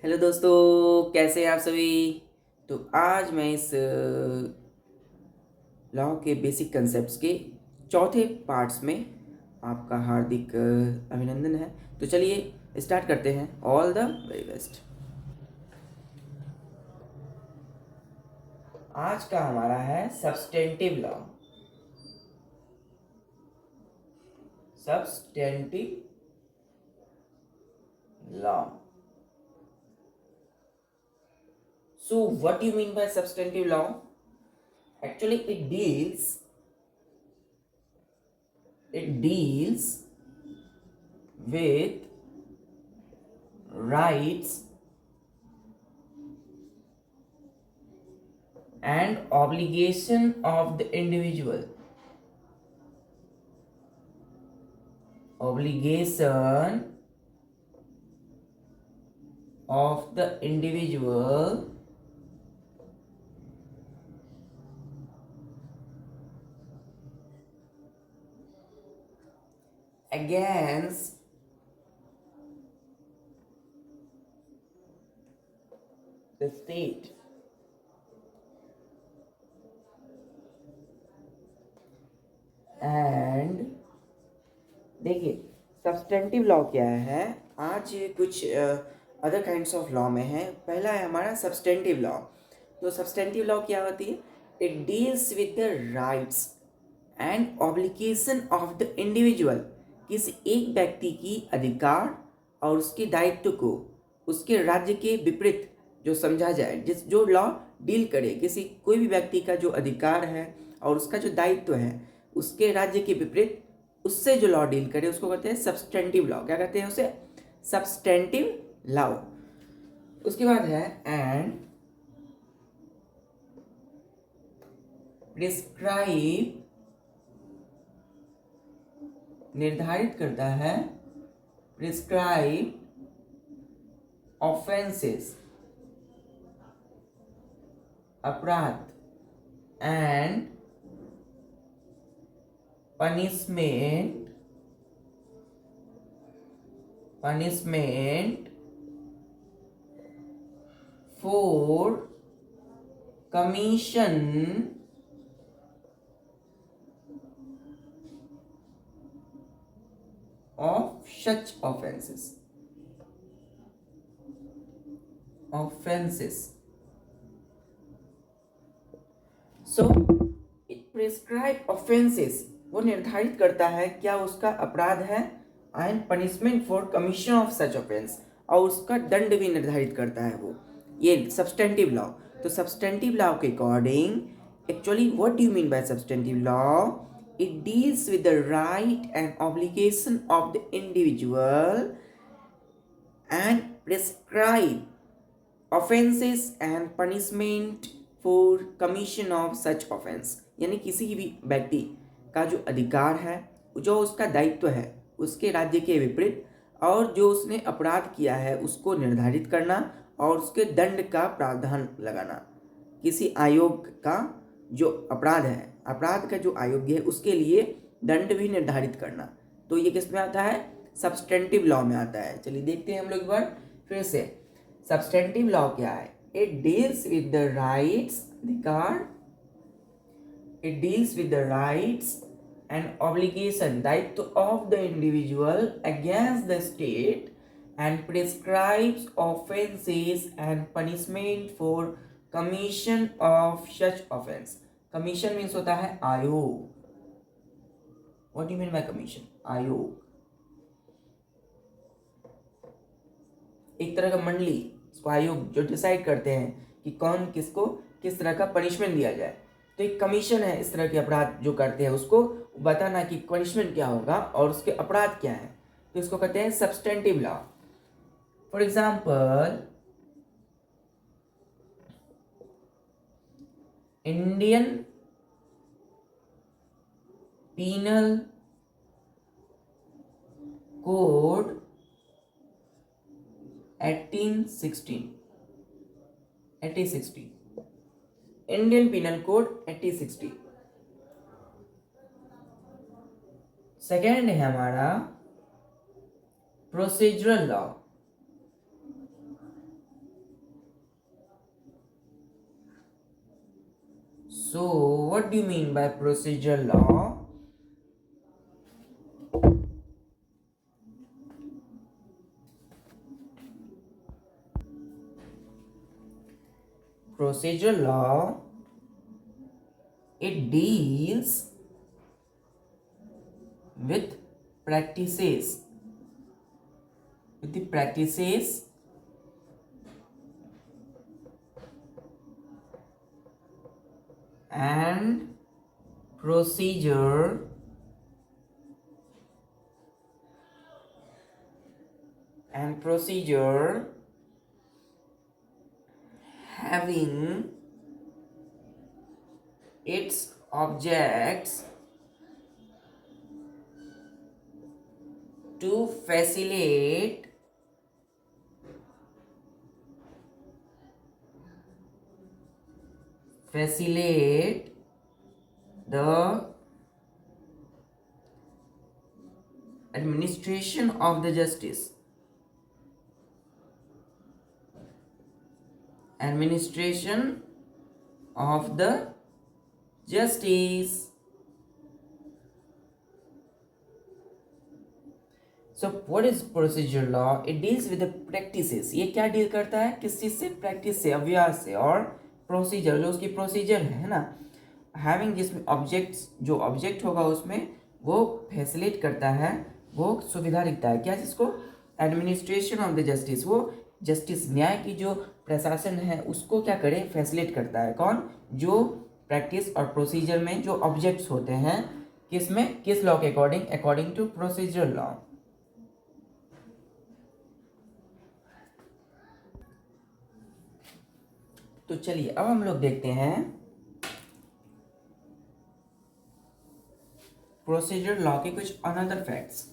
Hello दोस्तों, कैसे हैं आप सभी। तो आज मैं इस लॉ के बेसिक कंसेप्ट्स के चौथे पार्ट्स में आपका हार्दिक अभिनंदन है। तो चलिए स्टार्ट करते हैं। All the very best. आज का हमारा है substantive law. Substantive law. So what do you mean by substantive law? Actually it deals with rights and obligation of the individual. Obligation of the individual against the state. And देखिए, substantive law क्या है। आज कुछ other kinds of law में है। पहला है हमारा सब्सटेंटिव लॉ। तो सब्सटेंटिव लॉ क्या होती है? It deals with the rights and obligation of the individual. किसी एक व्यक्ति की अधिकार और उसके दायित्व को उसके राज्य के विपरीत जो समझा जाए, जिस जो लॉ डील करे किसी कोई भी व्यक्ति का जो अधिकार है और उसका जो दायित्व है उसके राज्य के विपरीत, उससे जो लॉ डील करे उसको कहते हैं सब्सटेंटिव लॉ। क्या कहते हैं उसे? Substantive law. उसके बाद है एंड प्रिस्क्राइब, निर्धारित करता है, प्रिस्क्राइब ऑफेंसेस, अपराध, and punishment for commission of such offenses. So it prescribe offenses, वो निर्धारित करता है क्या उसका अपराध है, and punishment for commission of such offence, और उसका दंड भी निर्धारित करता है वो, ये सब्सटेंटिव लॉ। तो सब्सटेंटिव लॉ के according actually what do you mean bye substantive law? It deals with the right and obligation of the individual and prescribe offences and punishment for commission of such offence. यानी किसी भी व्यक्ति का जो अधिकार है, जो उसका दायित्व है उसके राज्य के विपरीत, और जो उसने अपराध किया है उसको निर्धारित करना और उसके दंड का प्रावधान लगाना। किसी आयोग का जो अपराध है, अपराध का जो आयोग है उसके लिए दंड भी निर्धारित करना। तो ये किस में आता है? सब्सटेंटिव लॉ में आता है। चलिए देखते हैं हम लोग एक बार फिर से। सब्सटेंटिव लॉ क्या है? It deals with the rights, अधिकार, it deals with the rights and obligation, दायित्व of the individual against the state, and prescribes offenses and punishment for commission of such offense. Commission means होता है आयोग। What do you mean by commission? आयोग एक तरह का मंडली, इसको आयोग जो डिसाइड करते हैं कि कौन किसको किस तरह का पनिशमेंट दिया जाए। तो एक कमीशन है इस तरह के अपराध जो करते हैं उसको बताना कि पनिशमेंट क्या होगा और उसके अपराध क्या है। तो इसको कहते हैं substantive law. For example, Indian penal code 1860, Indian penal code 1860। Second है हमारा procedural law. So what do you mean by procedural law? Procedural law, it deals with practices, with the practices and procedure having its objects to facilitate the administration of the justice, administration of the justice. So what is procedural law? It deals with the practices. ये क्या deal करता है? किस चीज से? Practice से, अभ्यास से, और प्रोसीजर, जो उसकी प्रोसीजर है ना, हैविंग, जिसमें ऑब्जेक्ट्स, जो ऑब्जेक्ट होगा उसमें वो फैसिलिटेट करता है, वो सुविधा लिखता है क्या जिसको? एडमिनिस्ट्रेशन ऑफ द जस्टिस, वो जस्टिस, न्याय की जो प्रशासन है उसको क्या करे? फैसिलिटेट करता है। कौन? जो प्रैक्टिस और प्रोसीजर में जो ऑब्जेक्ट्स होते हैं, किस में? किस लॉ के according? According to procedural law. तो चलिए अब हम लोग देखते हैं प्रोसीजर लॉ के कुछ another facts.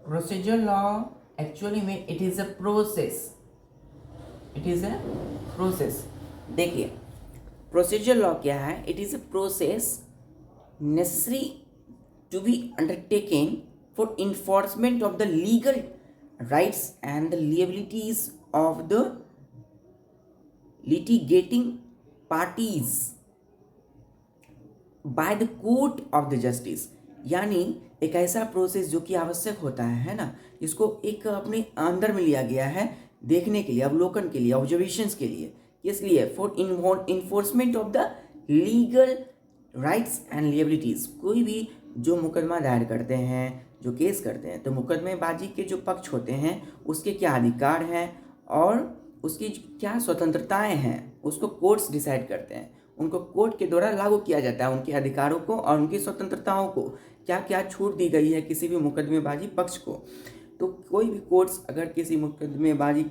Procedure law actually में it is a process, it is a process. देखिए प्रोसीजर लॉ क्या है? It is a process necessary to be undertaken for enforcement of the legal rights and the liabilities of the litigating parties by the court of the justice. यानी एक ऐसा process जो कि आवश्यक होता है ना, जिसको एक अपने अंदर में लिया गया है देखने के लिए, अवलोकन के लिए, ऑब्जर्वेशंस के लिए, किस लिए? For enforcement of the legal rights and liabilities. कोई भी जो मुकदमा दायर करते हैं, जो केस करते हैं, तो मुकदमेबाजी के जो पक्ष होते हैं उसके क्या अधिकार हैं और उसकी क्या स्वतंत्रताएं हैं, उसको कोर्ट्स डिसाइड करते हैं। उनको कोर्ट के द्वारा लागू किया जाता है, उनके अधिकारों को और उनकी स्वतंत्रताओं को, क्या क्या छूट दी गई है किसी भी मुकदमेबाजी पक्ष को। तो कोई भी कोर्ट्स अगर किसी मुकदमेबाजी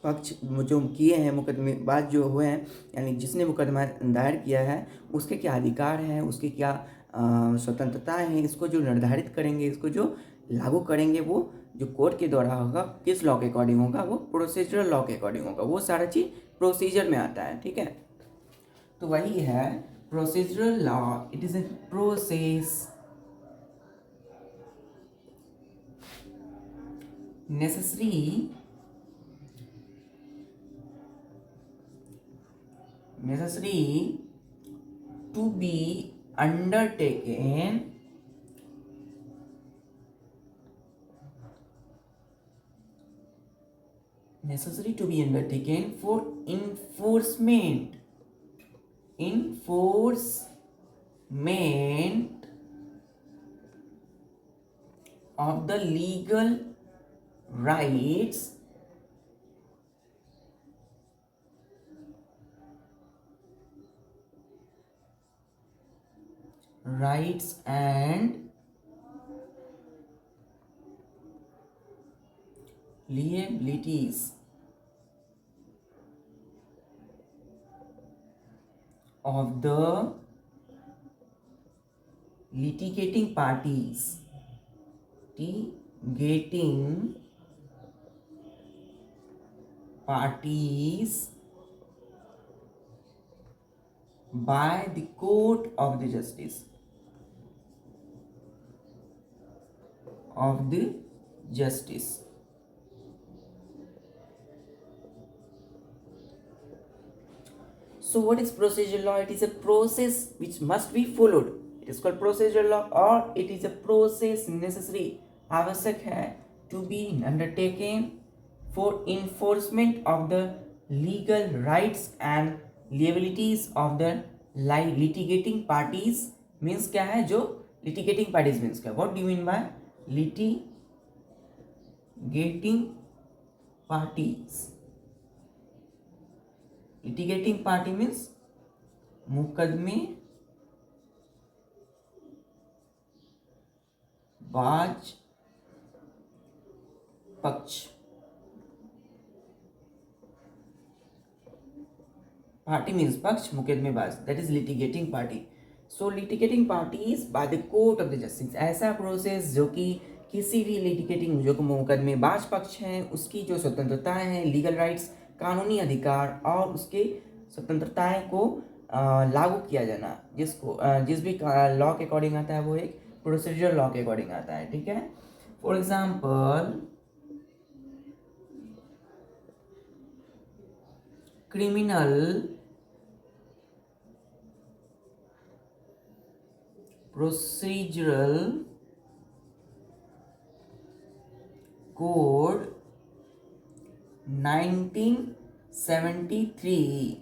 पक्ष जो किए हैं, मुकदमेबाज जो हुए हैं, यानी जिसने मुकदमा दायर किया है, उसके क्या अधिकार हैं, उसकी क्या स्वतंत्रताएं हैं, इसको जो निर्धारित करेंगे, इसको जो लागू करेंगे, वो जो कोर्ट के द्वारा होगा, किस लॉ के अकॉर्डिंग होगा? वो प्रोसीजरल लॉ के अकॉर्डिंग होगा। वो सारा चीज़ प्रोसीजर में आता है, ठीक है। तो वही है procedural law. It is a process necessary to be undertaken for enforcement of the legal rights and liabilities of the litigating parties litigating parties by the court of the justice of the justice. So what is procedural law? It is a process which must be followed. It is called procedural law, or it is a process necessary, आवश्यक है, to be undertaken for enforcement of the legal rights and liabilities of the litigating parties. Means क्या है? जो litigating parties means क्या? What do you mean by litigating parties? Litigating party means मुकदमे बाज पक्ष. Party means पक्ष, मुकदमेबाज, that is litigating party. So litigating parties by the court of the justice, ऐसा प्रोसेस जो कि किसी भी लिटिगेटिंग जो मुकदमेबाज पक्ष है उसकी जो स्वतंत्रताएं हैं, लीगल राइट्स, कानूनी अधिकार और उसके स्वतंत्रताएं को लागू किया जाना, जिस भी लॉ के अकॉर्डिंग आता है वो एक प्रोसीजर लॉ के अकॉर्डिंग आता है. ठीक है. For example criminal procedural code 1973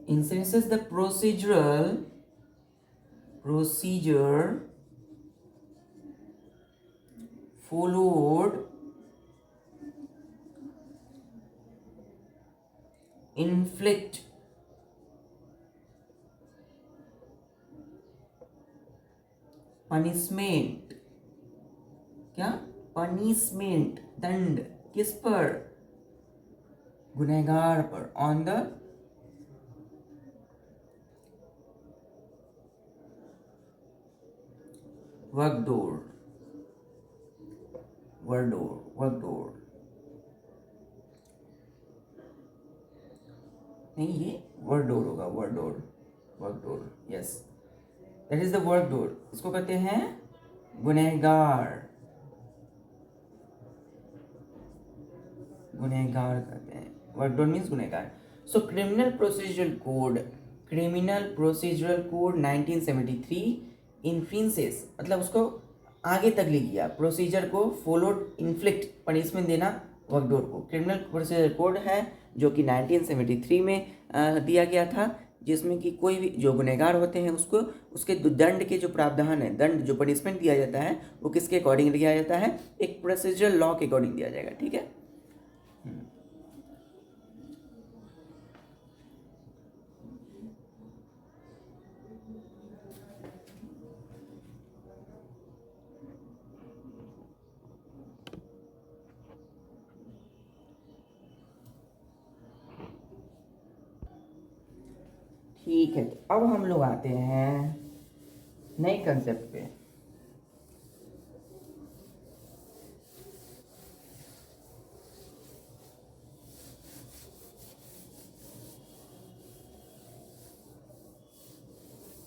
instances the procedure followed inflict punishment, क्या? पनिशमेंट, दंड, किस पर? गुनहगार पर, ऑन द वर्कडोर. नहीं, ये वर्कडोर होगा, वर्कडोर, यस, दैट इज द वर्कडोर. इसको कहते हैं गुनहगार कहते हैं. वर्कडोर मीन्स गुनहगार. सो क्रिमिनल प्रोसीजरल कोड 1973 इन्फ्रिंसेस, मतलब उसको आगे तक ले गया, प्रोसीजर को फॉलोड, इन्फ्लिक्ट, पनिशमेंट देना वर्कडोर को. क्रिमिनल प्रोसीजर कोड है जो कि 1973 में दिया गया था, जिसमें कि कोई भी जो गुनहगार होते हैं उसको उसके दंड के जो प्रावधान है, दंड जो पनिशमेंट दिया जाता है वो किसके अकॉर्डिंग दिया जाता है? एक प्रोसीजरल लॉ के अकॉर्डिंग दिया जाएगा. ठीक है. ठीक है. तो अब हम लोग आते हैं नए कंसेप्ट पे.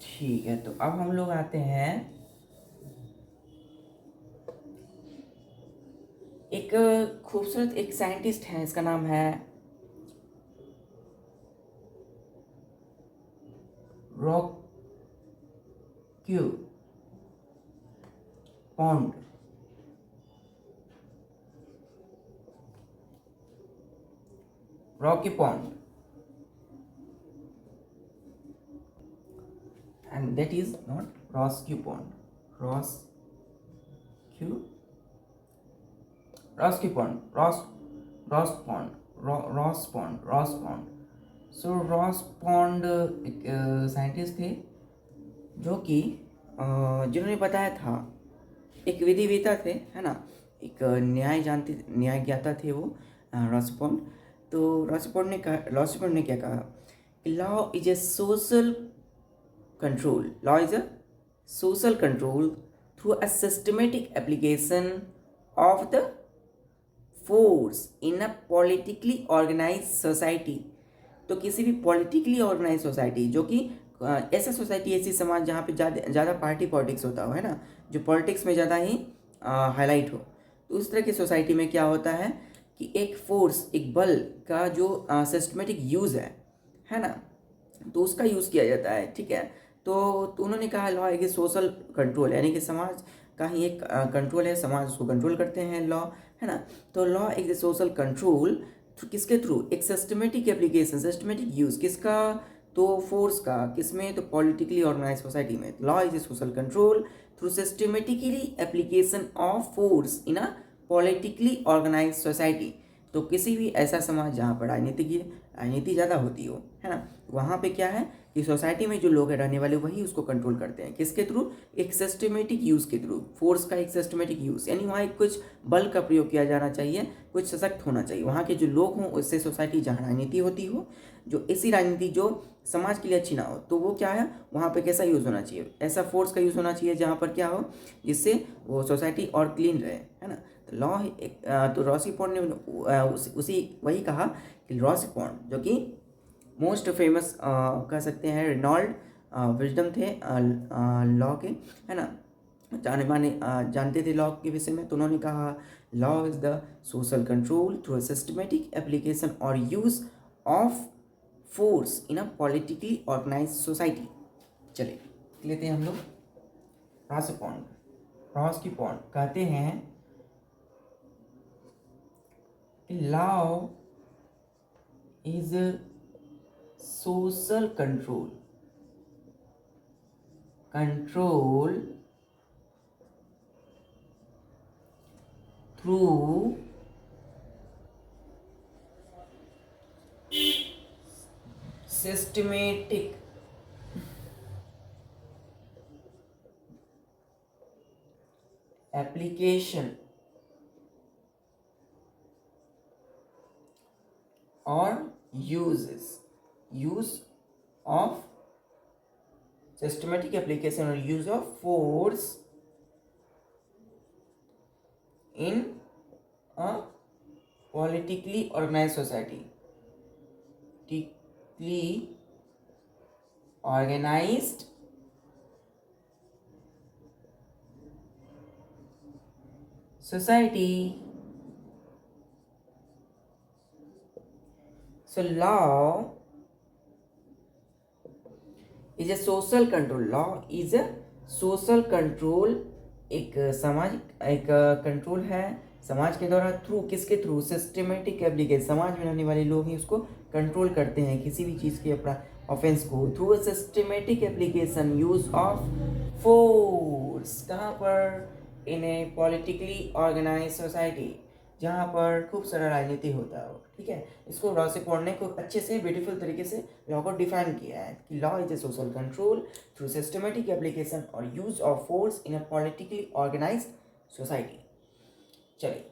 ठीक है. तो अब हम लोग आते हैं एक खूबसूरत एक साइंटिस्ट है, इसका नाम है Rocky pond. and that is not Roscoe Pond. Ross Pond. So Ross pond एक साइंटिस्ट थे जो कि जिन्होंने बताया था, एक विधिवेता थे, है ना, एक न्याय ज्ञाता थे वो रॉसबॉर्न। तो रॉसबॉर्न ने क्या कहा कि law is a social control. Law is a social control through a systematic application of the force in a politically organized society. तो किसी भी पॉलिटिकली ऑर्गेनाइज सोसाइटी जो कि ऐसा सोसाइटी, ऐसी समाज जहाँ पे ज़्यादा पार्टी पॉलिटिक्स होता हो, है ना, जो पॉलिटिक्स में ज़्यादा ही हाईलाइट हो, तो उस तरह की सोसाइटी में क्या होता है कि एक फोर्स, एक बल का जो सिस्टमेटिक यूज़ है ना, तो उसका यूज़ किया जाता है। ठीक है, तो उन्होंने कहा लॉ एक सोशल कंट्रोल, यानी कि समाज का ही एक कंट्रोल है, समाज उसको कंट्रोल करते हैं लॉ, है ना। तो लॉ एक सोशल कंट्रोल किसके थ्रू, एक सिस्टमेटिक एप्लीकेशन, सिस्टमेटिक यूज़ किसका, तो फोर्स का, किसमें, तो पॉलिटिकली ऑर्गेनाइज सोसाइटी में। Law is a social control through systematically application of force in a politically organise society. तो किसी भी ऐसा समाज जहाँ पर राजनीति ज़्यादा होती हो, है ना, वहाँ पे क्या है कि सोसाइटी में जो लोग हैं रहने वाले, वही उसको कंट्रोल करते हैं। किसके थ्रू, एक सिस्टमेटिक यूज़ के थ्रू, फोर्स का एक सिस्टमेटिक यूज़, यानी वहाँ एक कुछ बल का प्रयोग किया जाना चाहिए, कुछ सशक्त होना चाहिए। वहाँ के जो लोग हों, उससे सोसाइटी जहाँ राजनीति होती हो, जो ऐसी राजनीति जो समाज के लिए अच्छी ना हो, तो वो क्या है, वहाँ पे कैसा यूज़ होना चाहिए, ऐसा फोर्स का यूज़ होना चाहिए जहाँ पर क्या हो, जिससे वो सोसाइटी और क्लीन रहे, है ना। तो लॉ तो रॉसीपॉन ने उसी वही कहा कि रॉसीपॉन जो कि मोस्ट फेमस कह सकते हैं, रिनॉल्ड विजडम थे लॉ के, है ना, जानते थे लॉ के विषय में। तो उन्होंने कहा law is the social control through systematic application और use of force in a politically organise society. चलिए लेते हैं हम लोग रॉसकीपॉन कहते हैं कि law is social control through systematic application or use of systematic application or use of force in a politically organized society. Politically organized society. So law is a social control. Law is a social control. एक सामाजिक एक control है समाज के द्वारा, through किसके through, systematic application, समाज में रहने वाले लोग ही उसको कंट्रोल करते हैं किसी भी चीज़ के अपना ऑफेंस को, through a systematic application use of force. कहाँ पर, इन ए पॉलिटिकली ऑर्गेनाइज सोसाइटी, जहाँ पर खूब सारा राजनीति होता हो। ठीक है, इसको रॉसकीपॉन ने खूब अच्छे से ब्यूटीफुल तरीके से लॉ को डिफाइन किया है कि law is a social control through systematic application और use of force in a politically organise society. चलिए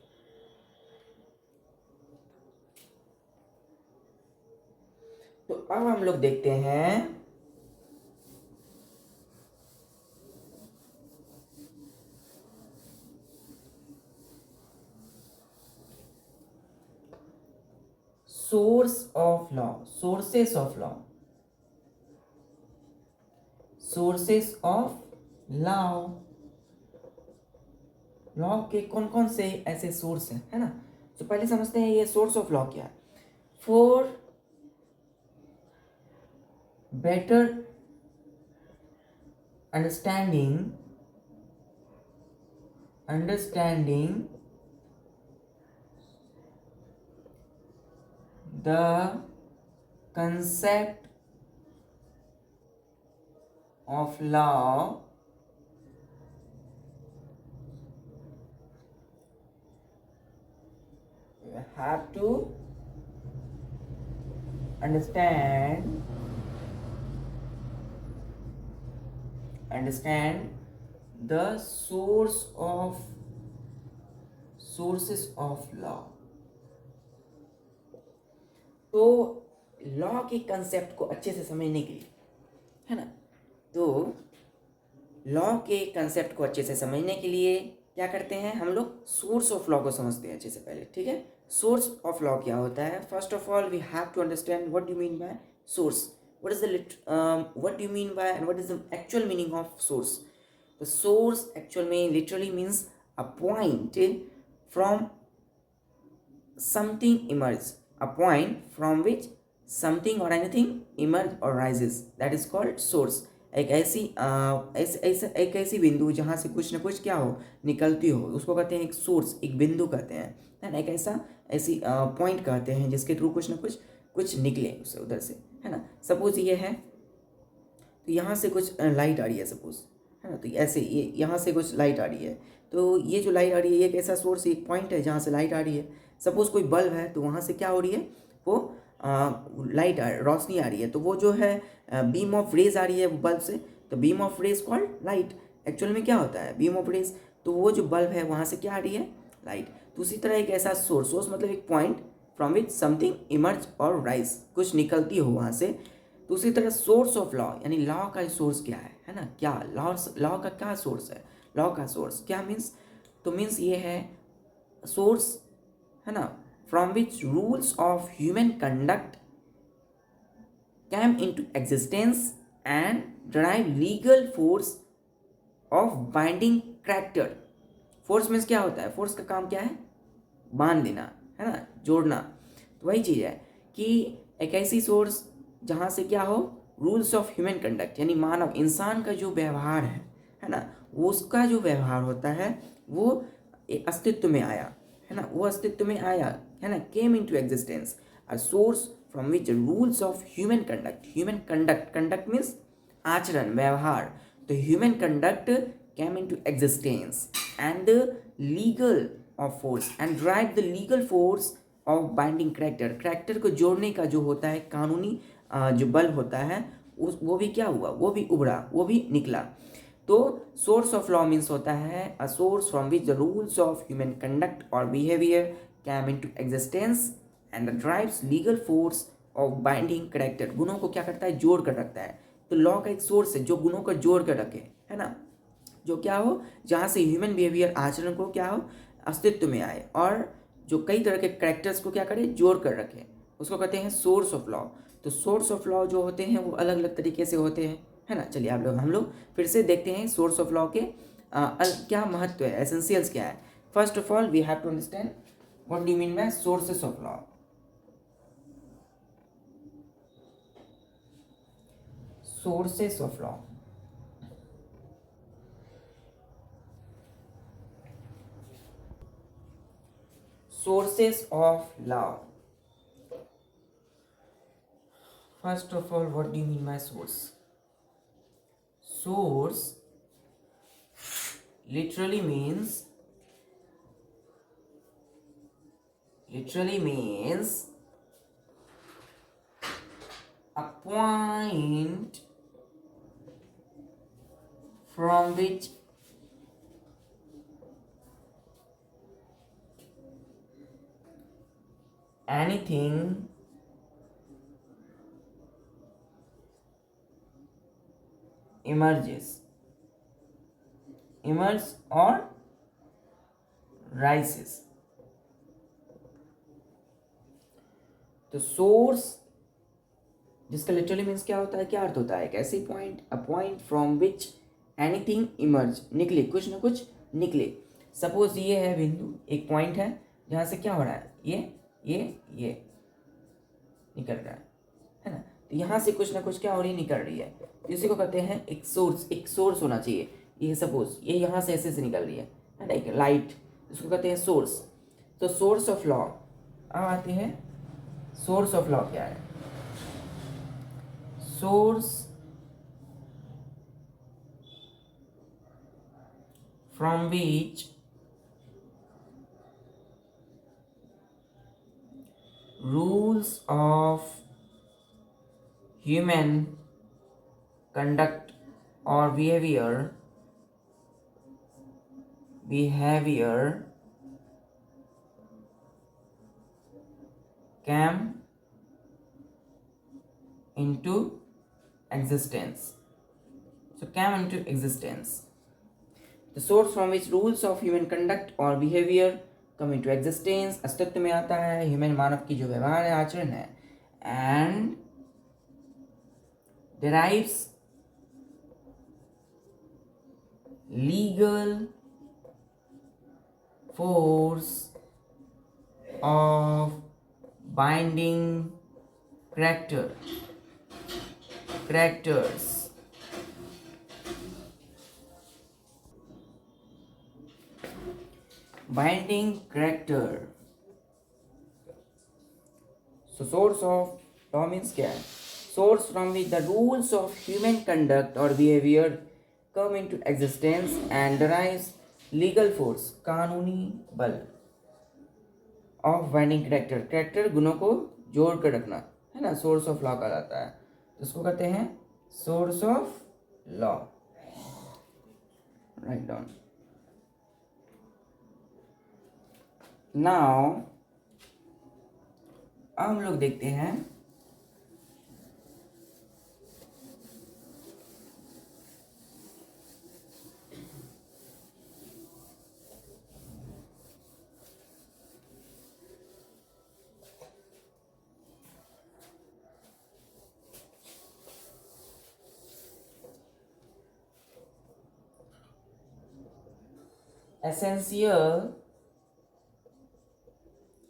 तो अब हम लोग देखते हैं source of law, sources of law, sources of law. Law के कौन कौन से ऐसे सोर्स हैं, है ना। तो पहले समझते हैं ये सोर्स ऑफ लॉ क्या है। For better understanding the concept of law, you have to understand the source of sources of law. तो लॉ के कंसेप्ट को अच्छे से समझने के लिए, है ना, तो लॉ के कंसेप्ट को अच्छे से समझने के लिए क्या करते हैं हम लोग, सोर्स ऑफ लॉ को समझते हैं अच्छे से पहले, ठीक है। सोर्स ऑफ लॉ क्या होता है? First of all we have to understand what do mean by source, what is the what do mean by and what is the actual meaning of source. The source actually literally means a point from something emerges, a point from which something or anything emerge or rises, that is called source। एक ऐसी बिंदु जहाँ से कुछ ना कुछ क्या हो, निकलती हो, उसको कहते हैं एक सोर्स, एक बिंदु कहते हैं, है ना। एक ऐसी पॉइंट कहते हैं जिसके थ्रू कुछ ना कुछ निकले उससे, उधर से, है ना। सपोज ये है, तो यहाँ से कुछ लाइट आ रही है सपोज, है ना। तो ऐसे ये यहाँ से कुछ लाइट आ रही है, तो ये जो लाइट आ रही है ये एक ऐसा सोर्स, एक पॉइंट है जहाँ से लाइट आ रही है। सपोज कोई बल्ब है, तो वहाँ से क्या हो रही है, वो लाइट रोशनी आ रही है, तो वो जो है बीम ऑफ रेज आ रही है बल्ब से, तो beam of rays called light. Actual में क्या होता है बीम ऑफ रेज, तो वो जो बल्ब है वहाँ से क्या आ रही है, लाइट। तो उसी तरह एक ऐसा सोर्स मतलब एक point from which something emerge और राइज, कुछ निकलती हो वहाँ से। तो उसी तरह सोर्स ऑफ लॉ, यानी लॉ का सोर्स क्या है ना, क्या लॉ का क्या सोर्स है, लॉ का सोर्स क्या मीन्स, तो मीन्स ये है सोर्स, है ना, from which rules of human conduct came into existence and drive legal force of binding character. Force means क्या होता है, फोर्स का काम क्या है, बांध देना, है ना, जोड़ना। तो वही चीज़ है कि एक ऐसी सोर्स जहाँ से क्या हो, रूल्स ऑफ ह्यूमन कंडक्ट, यानी मानव इंसान का जो व्यवहार है ना, वो उसका जो व्यवहार होता है वो अस्तित्व में आया, है ना, वो अस्तित्व में आया, है ना, came into existence a source from which rules of human conduct, conduct means आचरण, व्यवहार। तो human conduct came into existence and the legal of force and drive the legal force of binding character को जोड़ने का जो होता है कानूनी जो बल होता है, उस वो भी क्या हुआ, वो भी उभरा, वो भी निकला। तो सोर्स ऑफ लॉ मीन्स होता है a source from which the rules of human conduct और behaviour came into existence and drives legal force of binding character, गुणों को क्या करता है, जोड़ कर रखता है। तो लॉ का एक सोर्स है जो गुणों को जोड़ कर रखे, है ना, जो क्या हो, जहाँ से ह्यूमन बिहेवियर आचरण को क्या हो, अस्तित्व में आए, और जो कई तरह के कैरेक्टर्स को क्या करे, जोड़ कर रखे, उसको कहते हैं सोर्स ऑफ लॉ। तो सोर्स ऑफ लॉ जो होते हैं वो अलग अलग तरीके से होते हैं, है ना। चलिए हम लोग फिर से देखते हैं सोर्स ऑफ लॉ के क्या महत्व है, एसेंशियल्स क्या है। First of all we have to understand what do you mean by sources of law. Sources of law, sources of law. First of all, what do you mean by source? Source literally means a point from which anything emerges or rises। तो source जिसका literally means क्या होता है, क्या अर्थ होता है, एक ऐसी point, a point from which anything emerge, निकले, कुछ ना कुछ निकले। सपोज ये है बिंदु, एक पॉइंट है जहाँ से क्या हो रहा है, ये निकल रहा है ना। तो यहाँ से कुछ ना कुछ क्या हो रही है, निकल रही है। इसी को कहते हैं एक सोर्स होना चाहिए। ये सपोज ये यहाँ से ऐसे निकल रही है ना, एक लाइट, इसको कहते हैं सोर्स। तो सोर्स ऑफ लॉ, अब आते हैं सोर्स ऑफ लॉ क्या है। Source from which rules of human conduct or behavior came into existence. So came into existence. The source from which rules of human conduct or behavior come into existence, अस्तित्व में आता है human मानव की जो व्यवहार है आचरण है, and derives legal force of binding characters. Binding character. So source of law means क्या है? Source from which the rules of human conduct or behavior come into existence and derives legal force, कानूनी बल, of binding character. Character गुणों को जोड़ कर रखना है ना, source of law कहलाता है. तो इसको कहते हैं source of law. Write down. Now अब हम लोग देखते हैं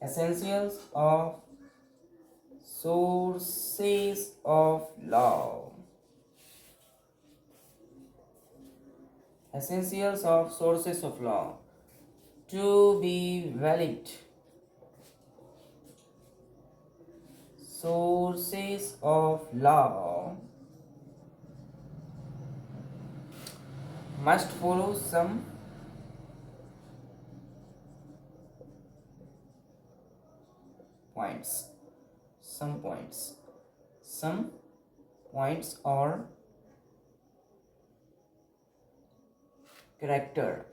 essentials of sources of law. Essentials of sources of law. To be valid, sources of law must follow some points or character.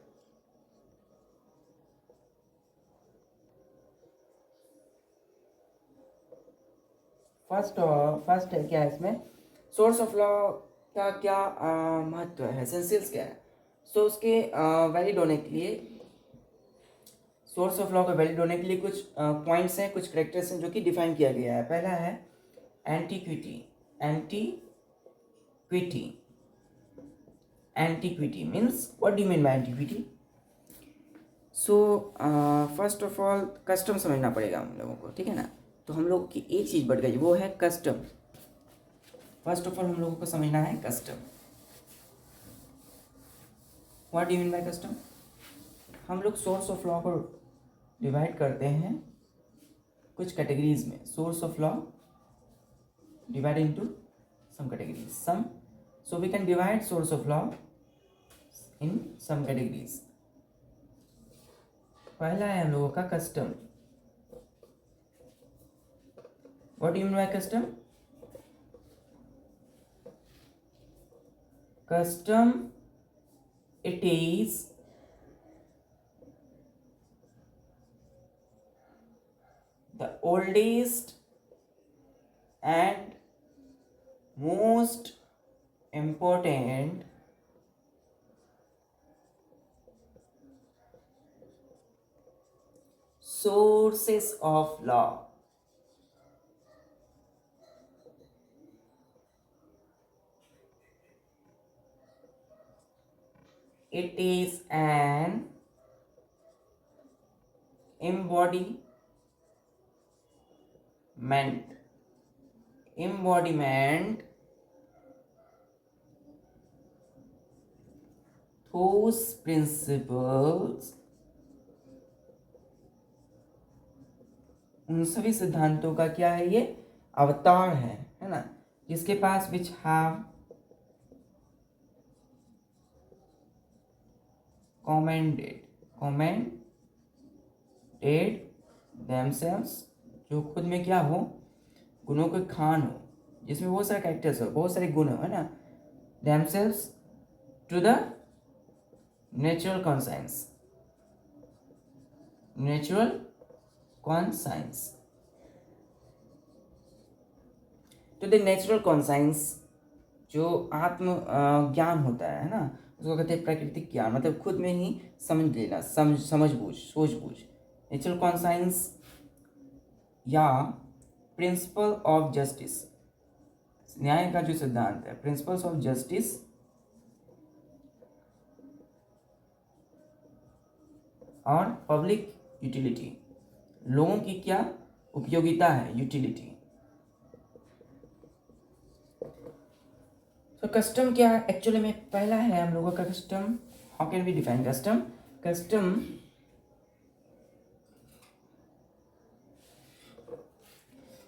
First है क्या है इसमें, सोर्स ऑफ लॉ का क्या महत्व है, एसेंशियल्स क्या है. सो उसके वैलिड होने के लिए, सोर्स ऑफ लॉ का वैलिड होने के लिए कुछ पॉइंट्स हैं, कुछ करेक्टर्स हैं जो कि डिफाइन किया गया है. पहला है antiquity means what do you mean bye antiquity. So first of all custom समझना पड़ेगा हम लोगों को, ठीक है ना. तो हम लोगों की एक चीज़ बढ़ गई, वो है कस्टम. फर्स्ट ऑफ ऑल हम लोगों को समझना है custom. What do you mean by custom. हम लोग सोर्स ऑफ लॉ को डिवाइड करते हैं कुछ कैटेगरीज में. Source of law divide into some categories, so we can divide source of law in some categories. पहला है हम लोगों का custom. What do you mean by custom? Custom, it is the oldest and most important sources of law. It is an embodiment those principles, उन सभी सिद्धांतों का क्या है, ये अवतार है ना, जिसके पास विच हैव commended themselves, जो खुद में क्या हो, गुणों के खान हो, जिसमें बहुत सारे कैरेक्टर्स हो, बहुत सारे गुण हो, है ना. themselves to the natural conscience. To the natural conscience, जो आत्म ज्ञान होता है ना, उसको कहते हैं प्राकृतिक ज्ञान, मतलब खुद में ही समझ लेना, समझ बूझ, सोच बूझ। नेचुरल कॉन्साइंस या प्रिंसिपल ऑफ जस्टिस, न्याय का जो सिद्धांत है, प्रिंसिपल्स ऑफ जस्टिस और पब्लिक यूटिलिटी, लोगों की क्या उपयोगिता है, यूटिलिटी। तो कस्टम क्या है एक्चुअली में, पहला है हम लोगों का custom. How can we define custom? Custom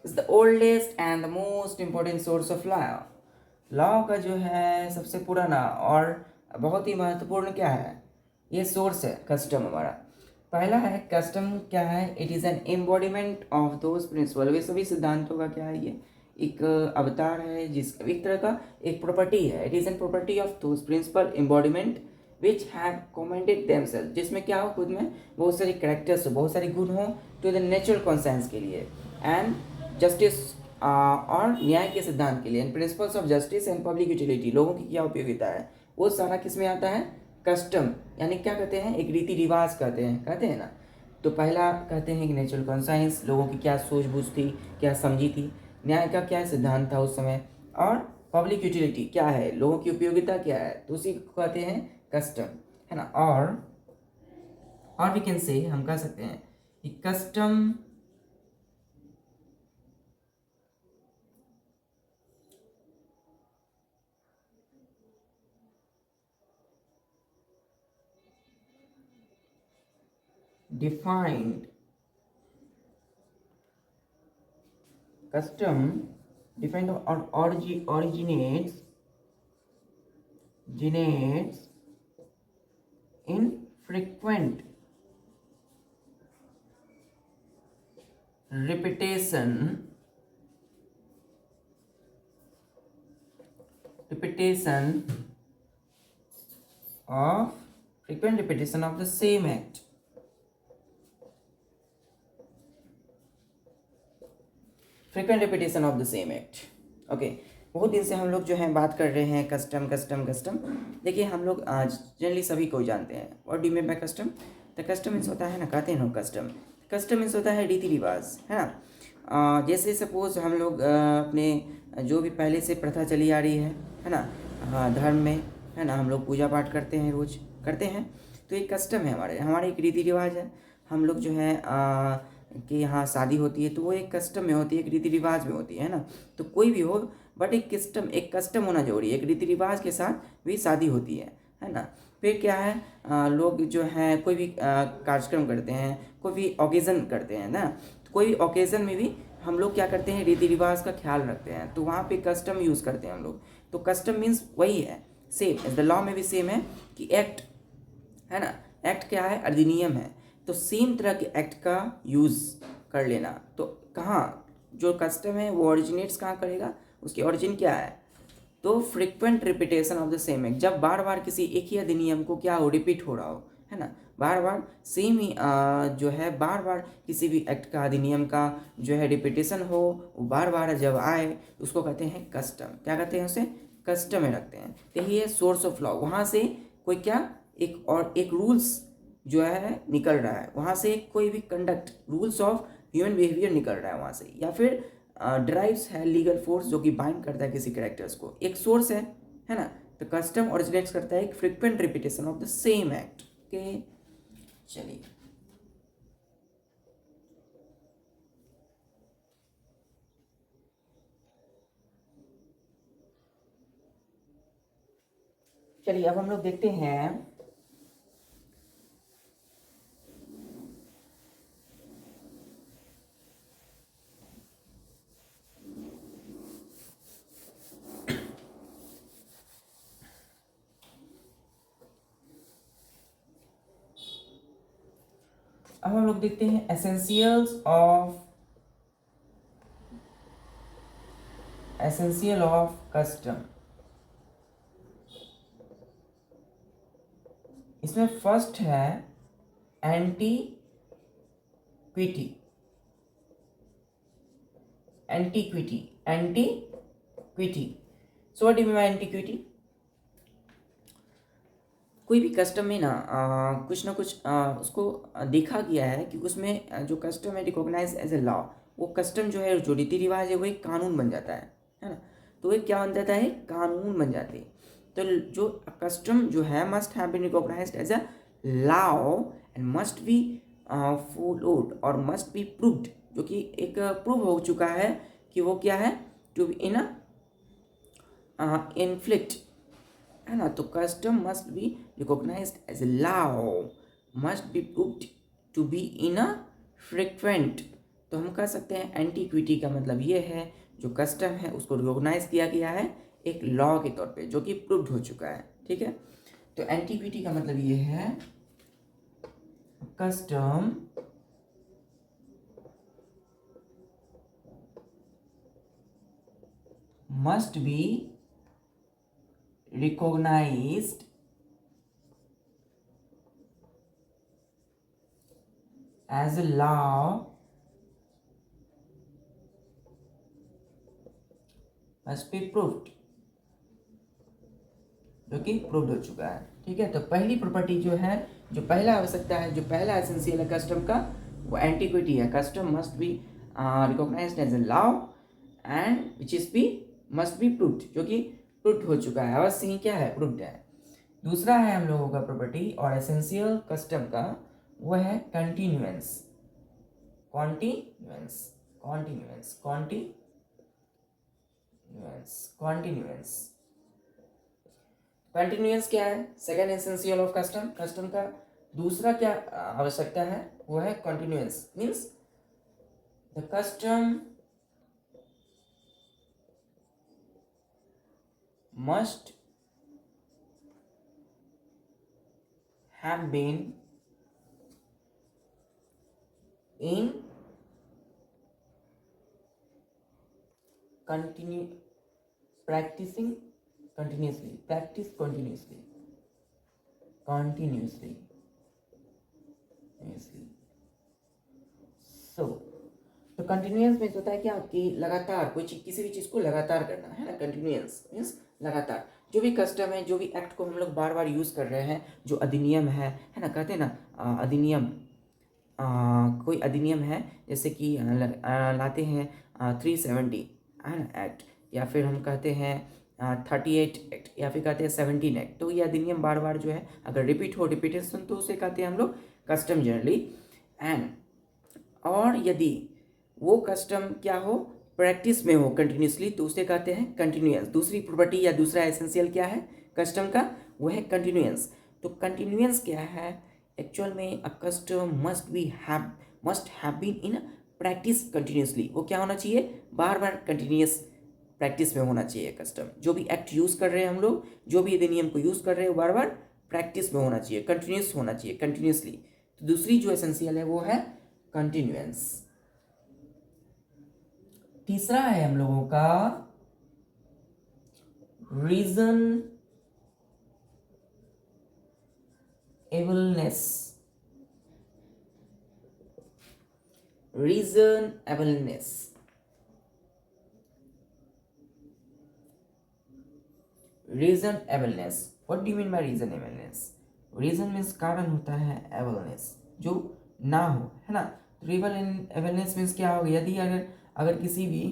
is the oldest and the most important source of law. Law का जो है सबसे पुराना और बहुत ही महत्वपूर्ण क्या है, ये सोर्स है कस्टम हमारा। पहला है कस्टम क्या है, it is an embodiment of those principle, वे सभी सिद्धांतों का क्या है, ये एक अवतार है, जिस एक तरह का एक प्रॉपर्टी है। It is an property of those principle embodiment which have commended themselves, जिसमें क्या हो, खुद में बहुत सारे कैरेक्टर्स हो, बहुत सारे गुण हो, टू द नेचुरल कॉन्सेंस के लिए एंड जस्टिस और न्याय के सिद्धांत के लिए, and principles of justice and public utility, लोगों की क्या उपयोगिता है, वो सारा किस में आता है, कस्टम, यानी क्या कहते हैं, एक रीति रिवाज कहते हैं ना। तो पहला कहते हैं कि नेचुरल कॉन्साइंस, लोगों की क्या सूझबूझ थी, क्या समझी थी, न्याय का क्या सिद्धांत था उस समय, और पब्लिक यूटिलिटी क्या है, लोगों की उपयोगिता क्या है, तो उसी को कहते हैं कस्टम, है ना। और वी कैन से, हम कह सकते हैं कि custom defined or originates in frequent repetition of the same act, frequent repetition of the same act. Okay, बहुत दिन से हम लोग जो है बात कर रहे हैं कस्टम कस्टम कस्टम। देखिए हम लोग आज जनरली सभी को जानते हैं, what do you mean by custom? तो कस्टम मीन्स होता है ना, कहते हैं ना कस्टम मीन्स होता है रीति रिवाज, है ना। जैसे सपोज हम लोग अपने जो भी पहले से प्रथा चली आ रही है ना, धर्म में, है ना, हम लोग पूजा पाठ करते हैं, रोज करते हैं, तो एक कस्टम है हमारे एक रीति रिवाज है। हम लोग जो है कि यहाँ शादी होती है तो वो एक कस्टम में होती है, एक रीति रिवाज में होती है ना। तो कोई भी हो, बट एक कस्टम होना जरूरी है, एक रीति रिवाज के साथ भी शादी होती है ना। फिर क्या है, लोग जो हैं कोई भी कार्यक्रम करते हैं, कोई भी ओकेज़न करते हैं ना, तो कोई भी ओकेज़न में भी हम लोग क्या करते हैं, रीति रिवाज का ख्याल रखते हैं, तो वहाँ पे कस्टम यूज़ करते हैं हम लोग। तो कस्टम मीन्स वही है, सेम द लॉ में भी सेम है कि एक्ट, है ना, एक्ट क्या है, अधिनियम है, तो सेम तरह के एक्ट का यूज़ कर लेना। तो कहाँ जो कस्टम है वो ओरिजिनेट्स कहाँ करेगा, उसकी ओरिजिन क्या है, तो frequent repetition of the same act, जब बार बार किसी एक ही अधिनियम को क्या हो, रिपीट हो रहा हो, है ना, बार बार सेम ही जो है बार बार किसी भी एक्ट का, अधिनियम का जो है रिपीटेशन हो, वो बार बार जब आए उसको कहते हैं कस्टम। क्या कहते हैं, उसे कस्टम में रखते हैं। तो यही है सोर्स ऑफ लॉ, वहाँ से कोई क्या एक रूल्स जो है निकल रहा है, वहाँ से कोई भी conduct, rules of human behaviour निकल रहा है वहाँ से, या फिर ड्राइव्स है लीगल फोर्स जो कि बाइंड करता है किसी कैरेक्टर्स को, एक सोर्स है ना। तो कस्टम ओरिजिनेट्स करता है एक frequent repetition of the same act के। चलिए अब हम लोग देखते हैं एसेंशियल ऑफ कस्टम। इसमें फर्स्ट है antiquity. antiquity. So what do you mean by antiquity? कोई भी कस्टम में ना कुछ ना कुछ उसको देखा गया है कि उसमें जो कस्टम है रिकॉग्नाइज एज ए लॉ, वो कस्टम जो है, जो रीति रिवाज है, वो एक कानून बन जाता है ना। तो वो क्या बन जाता है? कानून बन जाते हैं। तो जो कस्टम जो है must have been recognised as a law and must be followed और मस्ट बी प्रूव्ड, जो कि एक प्रूव हो चुका है कि वो क्या है, टू बी इन इन्फ्लिक्ट, है ना। तो custom must be recognised as a law, must be proved to be in a frequent. तो हम कह सकते हैं एंटीक्विटी का मतलब ये है, जो कस्टम है उसको रिकॉग्नाइज किया गया है एक लॉ के तौर पे, जो कि प्रूव्ड हो चुका है। ठीक है, तो एंटीक्विटी का मतलब ये है custom must be recognized as a law, must be proved, जो कि प्रूव्ड हो चुका है। ठीक है, तो पहली प्रॉपर्टी जो है, जो पहला आवश्यकता है, जो पहला एसेंशियल है कस्टम का, वो एंटीक्विटी है। Custom must be recognised as a law and which is be must be proved, जो कि प्रूव्ड हो चुका है, अवश्य ही क्या है, प्रूव्ड है। दूसरा है हम लोगों का प्रॉपर्टी और एसेंशियल कस्टम का, वो है कंटिन्यूएंस। कॉन्टिन्यूएंस कॉन्टिन्यूएंस कॉन्टिन्यूएंस कॉन्टिन्यूएंस कंटिन्यूएंस क्या है? Second essential of custom. Custom का दूसरा क्या आवश्यकता है, वो है continuance. Means the custom must have been in continue practicing continuously, practice continuously, continuously. So तो कंटिन्यूअस में होता है क्या कि लगातार कोई चीज, किसी भी चीज को लगातार करना, है ना। कंटिन्यूअस मीन्स लगातार। जो भी कस्टम है, जो भी एक्ट को हम लोग बार बार यूज कर रहे हैं, जो अधिनियम है ना, कहते हैं ना अधिनियम, कोई अधिनियम है जैसे कि लाते हैं 370, है ना, एक्ट, या फिर हम कहते हैं 38 एक्ट, या फिर कहते हैं 17 एक्ट। तो ये अधिनियम बार बार जो है अगर रिपीट हो, रिपीटेशन, तो उसे कहते हैं हम लोग कस्टम जनरली। एंड और यदि वो कस्टम क्या हो, प्रैक्टिस में हो कंटिन्यूसली, तो उसे कहते हैं कंटिन्यूएंस। दूसरी प्रॉपर्टी या दूसरा एसेंशियल क्या है कस्टम का, वो है कंटिन्यूएंस। तो कंटिन्यूएंस क्या है एक्चुअल में? A custom must have been in practice continuously. वो क्या होना चाहिए? बार बार कंटिन्यूस प्रैक्टिस में होना चाहिए कस्टम। जो भी एक्ट यूज कर रहे हैं हम लोग, जो भी अधिनियम को यूज कर रहे हैं, वो बार बार प्रैक्टिस में होना चाहिए, कंटिन्यूस होना चाहिए, कंटिन्यूसली। तो दूसरी जो एसेंशियल है वो है कंटिन्यूएंस। तीसरा है हम लोगों का reasonableness. Reasonableness reasonableness what do you mean by reasonableness? Reason means कारण होता है, एबलनेस जो ना हो, है ना। तो रीजनेबलनेस मीन्स क्या होगा? यदि अगर किसी भी,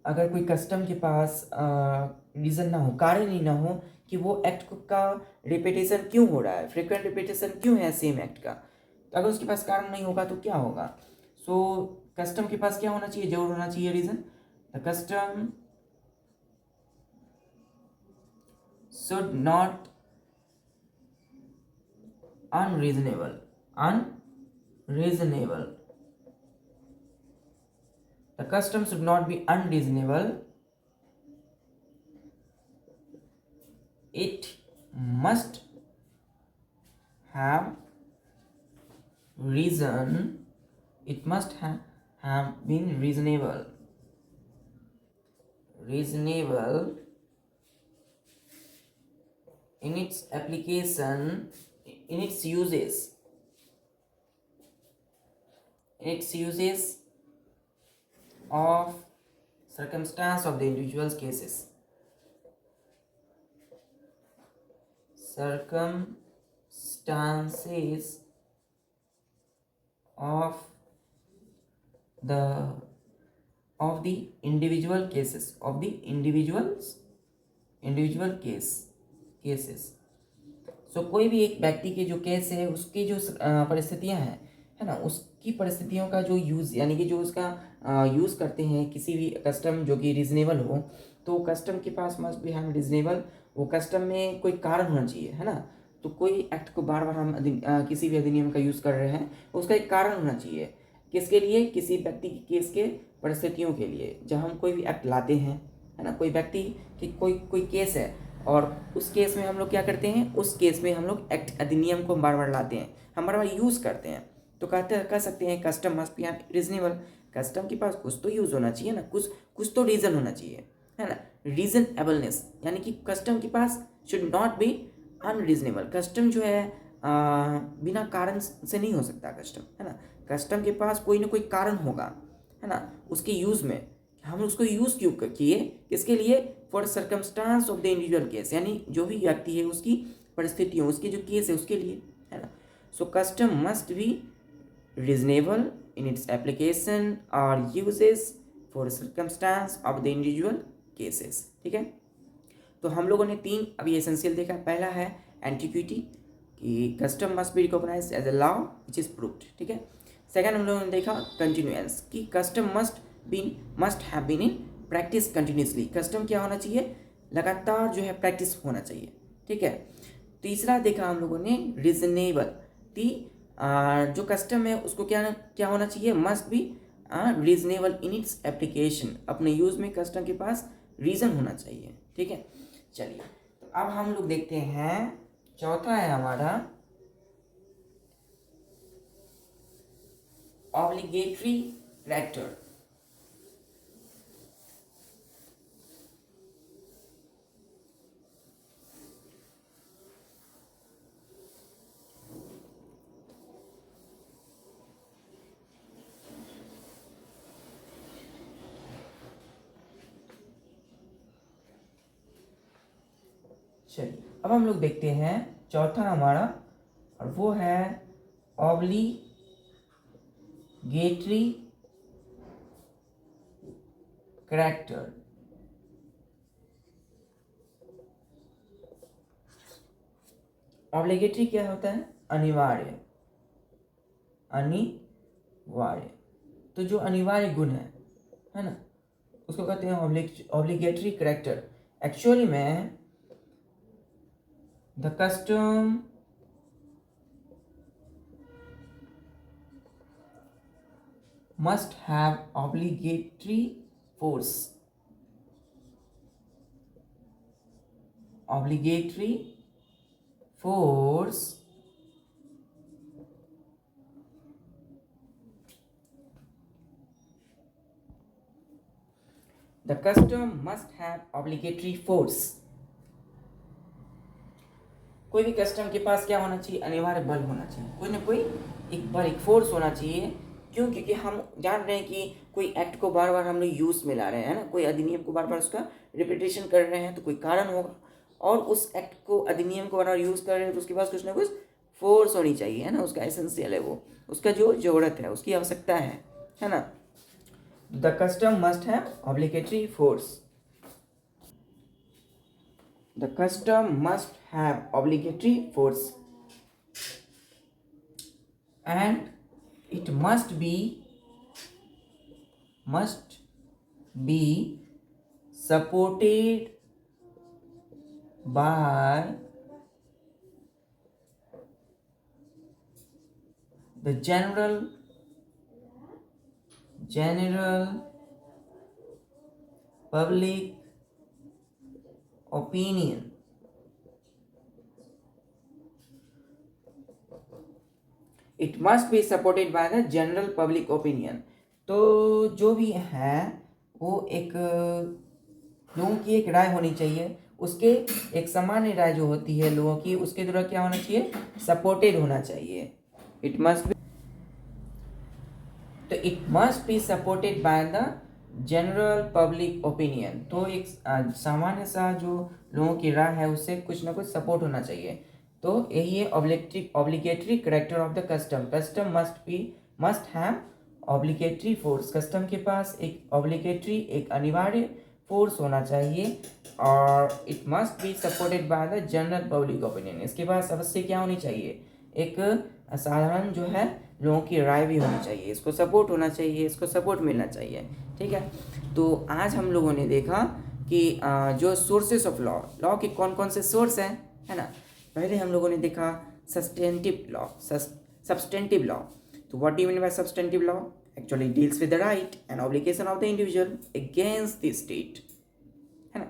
अगर कोई कस्टम के पास रीज़न ना हो, कारण ही ना हो कि वो एक्ट का रिपीटेशन क्यों हो रहा है, फ्रिक्वेंट रिपीटेशन क्यों है सेम एक्ट का, तो अगर उसके पास कारण नहीं होगा तो क्या होगा? सो कस्टम के पास क्या होना चाहिए? जरूर होना चाहिए reason. The custom should not unreasonable the custom should not be unreasonable. It must have reason. It must have been reasonable in its application, in its uses of circumstance of the individual cases. Circumstances of the individual cases, of the individual cases. सो कोई भी एक व्यक्ति के जो case है, उसकी जो परिस्थितियां हैं, है ना, उसकी परिस्थितियों का जो यूज़, यानी कि जो उसका यूज़ करते हैं किसी भी कस्टम जो कि रीजनेबल हो, तो कस्टम के पास मस्ट बी हम रीजनेबल, वो कस्टम में कोई कारण होना चाहिए, है ना। तो कोई एक्ट को बार बार हम किसी भी अधिनियम का यूज़ कर रहे हैं, उसका एक कारण होना चाहिए। किसके लिए? किसी व्यक्ति के केस के परिस्थितियों के लिए। जब हम कोई भी एक्ट लाते हैं, है ना, कोई व्यक्ति की कोई केस है और उस केस में हम लोग क्या करते हैं, उस केस में हम लोग एक्ट अधिनियम को बार बार लाते हैं, हम बार बार यूज़ करते हैं, तो कह सकते हैं custom must be reasonable. Custom के पास कुछ तो यूज़ होना चाहिए ना, कुछ तो रीज़न होना चाहिए, है ना। रीजनेबलनेस, यानी कि कस्टम के पास should not be unreasonable. Custom जो है बिना कारण से नहीं हो सकता कस्टम, है ना। कस्टम के पास कोई ना कोई कारण होगा, है ना, उसके यूज़ में। हम उसको यूज़ क्यों किए, किसके लिए? For circumstances of the individual case, यानी जो भी व्यक्ति है उसकी परिस्थितियों, उसकी जो केस है उसके लिए, है ना। So custom must be reasonable in its application और uses for circumstances of the individual cases. ठीक है, तो हम लोगों ने 3 अभी एसेंशियल देखा। पहला है एंटीक्विटी, कि custom must be recognised as a law which is proved. ठीक है। सेकंड हम लोगों ने देखा कंटिन्यूएंस, कि custom must have been in practice continuously. Custom क्या होना चाहिए? लगातार जो है प्रैक्टिस होना चाहिए। ठीक है। तीसरा देखा हम लोगों ने रीजनेबल, जो कस्टम है उसको क्या होना चाहिए? Must be reasonable in its application. अपने यूज में कस्टम के पास रीजन होना चाहिए। ठीक है। चलिए, तो अब हम लोग देखते हैं, चौथा है हमारा ऑब्लिगेटरी कैरेक्टर। चलिए, अब हम लोग देखते हैं चौथा हमारा, और वो है ऑब्लिगेटरी कैरेक्टर। ऑब्लिगेटरी क्या होता है? अनिवार्य। तो जो अनिवार्य गुण है ना, उसको कहते हैं ऑब्लिगेटरी कैरेक्टर। एक्चुअली में the custom must have obligatory force. Obligatory force the custom must have obligatory force. कोई भी कस्टम के पास क्या होना चाहिए? अनिवार्य बल होना चाहिए, कोई ना कोई एक बल, एक फोर्स होना चाहिए। क्यों? क्योंकि हम जान रहे हैं कि कोई एक्ट को बार बार हम लोग यूज़ में ला रहे हैं ना, कोई अधिनियम को बार बार उसका रिपीटेशन कर रहे हैं, तो कोई कारण होगा, और उस एक्ट को, अधिनियम को बार बार यूज़ कर रहे हैं, तो उसके पास कुछ ना कुछ फोर्स होनी चाहिए, है ना। उसका एसेंशियल है, वो उसका जो ज़रूरत है, उसकी आवश्यकता है ना। The custom must have obligatory force. The custom must have obligatory force and it must be supported by the general public opinion. It must be supported by the general public opinion. तो जो भी है वो एक लोगों की एक राय होनी चाहिए, उसके एक सामान्य राय जो होती है लोगों की, उसके द्वारा क्या होना चाहिए? सपोर्टेड होना चाहिए। It must be supported by the general public opinion, तो एक सामान्य सा जो लोगों की राय है उससे कुछ ना कुछ सपोर्ट होना चाहिए। तो यही है obligatory character of the custom. Custom must have obligatory force. Custom के पास एक ऑब्लिगेटरी, एक अनिवार्य फोर्स होना चाहिए, और it must be supported by the general public opinion. इसके पास अवश्य क्या होनी चाहिए, एक साधारण जो है लोगों की राय भी होनी चाहिए, इसको सपोर्ट होना चाहिए, इसको सपोर्ट मिलना चाहिए। ठीक है, तो आज हम लोगों ने देखा कि जो सोर्सेस ऑफ लॉ, लॉ के कौन कौन से सोर्स हैं, है ना। पहले हम लोगों ने देखा सब्सटेंटिव लॉ। तो what do you mean bye substantive law? Actually deals with the right and obligation of the individual against the state, है ना।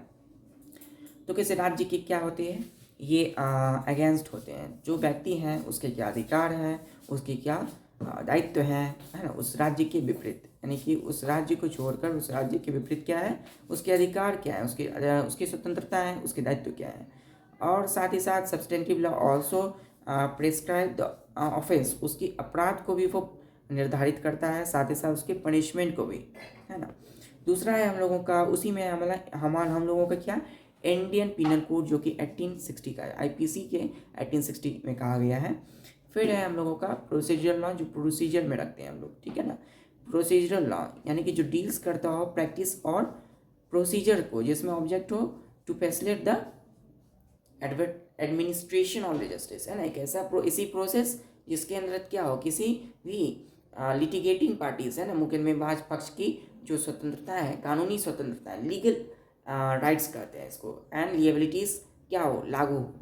तो किसी राज्य की क्या होती है, ये अगेंस्ट होते हैं, जो व्यक्ति हैं उसके क्या अधिकार हैं, उसकी क्या दायित्व है ना, उस राज्य के विपरीत, यानी कि उस राज्य को छोड़कर उस राज्य के विपरीत क्या है, उसके अधिकार क्या है, उसकी स्वतंत्रता है, उसके दायित्व क्या है। और साथ ही साथ substantive law also prescribe the offence, उसकी अपराध को भी वो निर्धारित करता है, साथ ही साथ उसके पनिशमेंट को भी, है ना। दूसरा है हम लोगों का, उसी में हम लोगों का क्या, इंडियन पिनल कोड, जो कि 1860 का है, आईपीसी के 1860 में कहा गया है। फिर है हम लोगों का प्रोसीजरल लॉ, जो प्रोसीजर में रखते हैं हम लोग, ठीक है ना। प्रोसीजरल लॉ यानी कि जो डील्स करता हो प्रैक्टिस और प्रोसीजर को, जिसमें ऑब्जेक्ट हो to facilitate the administration of the justice, है ना। एक ऐसा इसी प्रोसेस जिसके अंदर क्या हो, किसी भी लिटिगेटिंग पार्टीज, है ना, मुकदमेबाज पक्ष की जो स्वतंत्रता है, कानूनी स्वतंत्रता है, लीगल राइट्स कहते हैं इसको, एंड लिएबिलिटीज क्या हो, लागू हो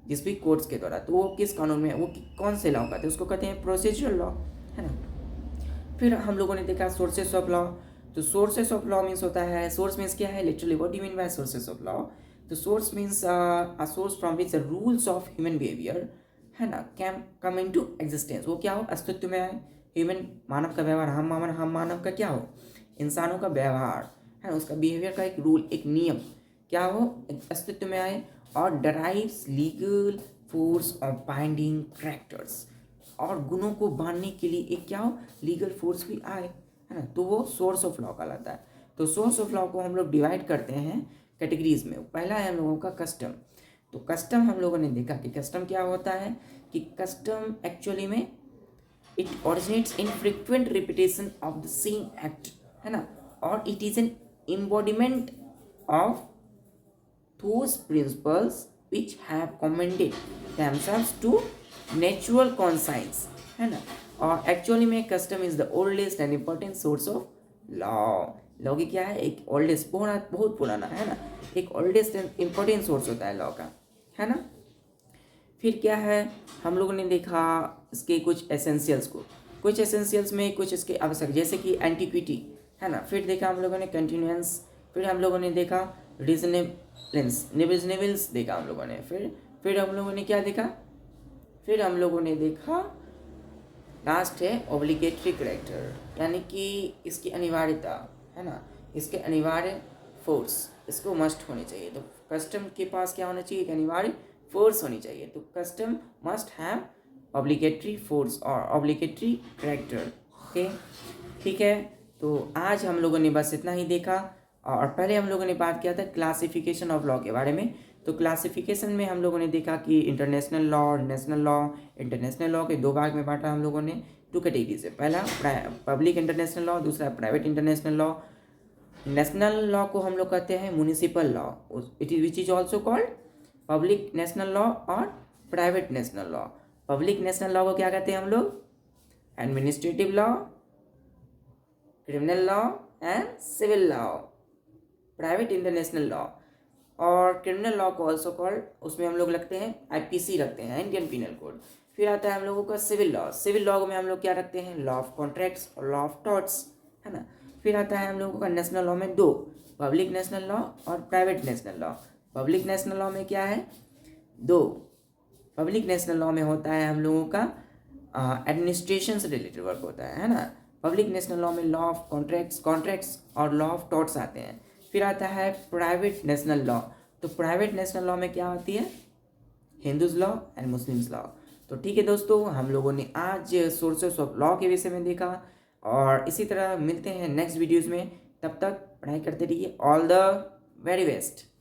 जिस भी कोर्ट्स के द्वारा, तो वो किस कानून में, वो कौन से लॉ कहते हैं, उसको कहते हैं प्रोसीजरल लॉ, है ना। फिर हम लोगों ने देखा सोर्सेस ऑफ लॉ। तो सोर्सेस ऑफ लॉ मीन्स होता है, सोर्स मीन्स क्या है, literally what do you mean by sources of law? तो source means a source from which the rules of human behaviour, है ना, can come into existence. वो क्या हो, अस्तित्व में आए। ह्यूमन, मानव का व्यवहार, हम मानव का क्या हो, इंसानों का व्यवहार, है ना, उसका बिहेवियर का एक रूल, एक नियम क्या हो, अस्तित्व में आए, और drives legal force of binding characters, और गुणों को बांधने के लिए एक क्या हो, लीगल फोर्स भी आए, है ना, तो वो सोर्स ऑफ लॉ कहलाता है। तो सोर्स ऑफ लॉ को हम लोग डिवाइड करते हैं कैटेगरीज में। पहला है हम लोगों का कस्टम। तो कस्टम हम लोगों ने देखा कि कस्टम क्या होता है, कि कस्टम एक्चुअली में it originates in frequent repetition of the same act, है ना, और it is an embodiment of those principles which have commended themselves to natural conscience, है ना। और एक्चुअली में custom is the oldest and important source of law. Law की क्या है, एक ओल्डेस्ट, बहुत पुराना, है ना, एक ओल्डेस्ट एंड इम्पोर्टेंट सोर्स होता है लॉ का, है ना। फिर क्या है, हम लोगों ने देखा इसके कुछ एसेंशियल्स को, कुछ एसेंशियल्स में कुछ इसके आवश्यक, जैसे कि एंटिक्विटी, है ना। फिर देखा हम लोगों ने कंटिन्यूएंस, फिर हम लोगों ने देखा रीजनेबल्स देखा हम लोगों ने। फिर हम लोगों ने क्या देखा, फिर हम लोगों ने देखा लास्ट है ऑब्लिगेटरी करेक्टर, यानी कि इसकी अनिवार्यता, है ना, इसके अनिवार्य फोर्स, इसको मस्ट होनी चाहिए। तो कस्टम के पास क्या होना चाहिए, एक अनिवार्य फोर्स होनी चाहिए। तो custom must have obligatory force और ऑब्लिगेटरी करेक्टर। ओके, ठीक है। तो आज हम लोगों ने बस इतना ही देखा, और पहले हम लोगों ने बात किया था क्लासिफिकेशन ऑफ लॉ के बारे में। तो क्लासिफिकेशन में हम लोगों ने देखा कि इंटरनेशनल लॉ और नेशनल लॉ। इंटरनेशनल लॉ के दो भाग में बांटा हम लोगों ने, टू कैटेगरी से, पहला पब्लिक इंटरनेशनल लॉ, दूसरा private international law. National law को हम लोग कहते हैं municipal law, which is also called public national law और private national law. Public national law को क्या कहते हैं हम लोग, administrative law, criminal law and civil law. Private international law और क्रिमिनल लॉ को ऑल्सो कॉल्ड, उसमें हम लोग रखते हैं आईपीसी, रखते हैं इंडियन पिनल कोड। फिर आता है हम लोगों का सिविल लॉ। सिविल लॉ में हम लोग क्या रखते हैं, लॉ ऑफ कॉन्ट्रैक्ट्स और लॉ ऑफ टॉर्ट्स, है ना। फिर आता है हम लोगों का नेशनल लॉ में दो, पब्लिक नेशनल लॉ और private national law. Public national law में क्या है, दो। पब्लिक नेशनल लॉ में होता है हम लोगों का एडमिनिस्ट्रेशन से रिलेटेड वर्क होता है ना। पब्लिक नेशनल लॉ में लॉ ऑफ कॉन्ट्रैक्ट्स और लॉ ऑफ टॉर्ट्स आते हैं। फिर आता है प्राइवेट नेशनल लॉ। तो प्राइवेट नेशनल लॉ में क्या आती है, Hindus law and Muslims law. तो ठीक है दोस्तों, हम लोगों ने आज सोर्सेस ऑफ लॉ के विषय में देखा, और इसी तरह मिलते हैं नेक्स्ट वीडियोज़ में। तब तक पढ़ाई करते रहिए। All the very best.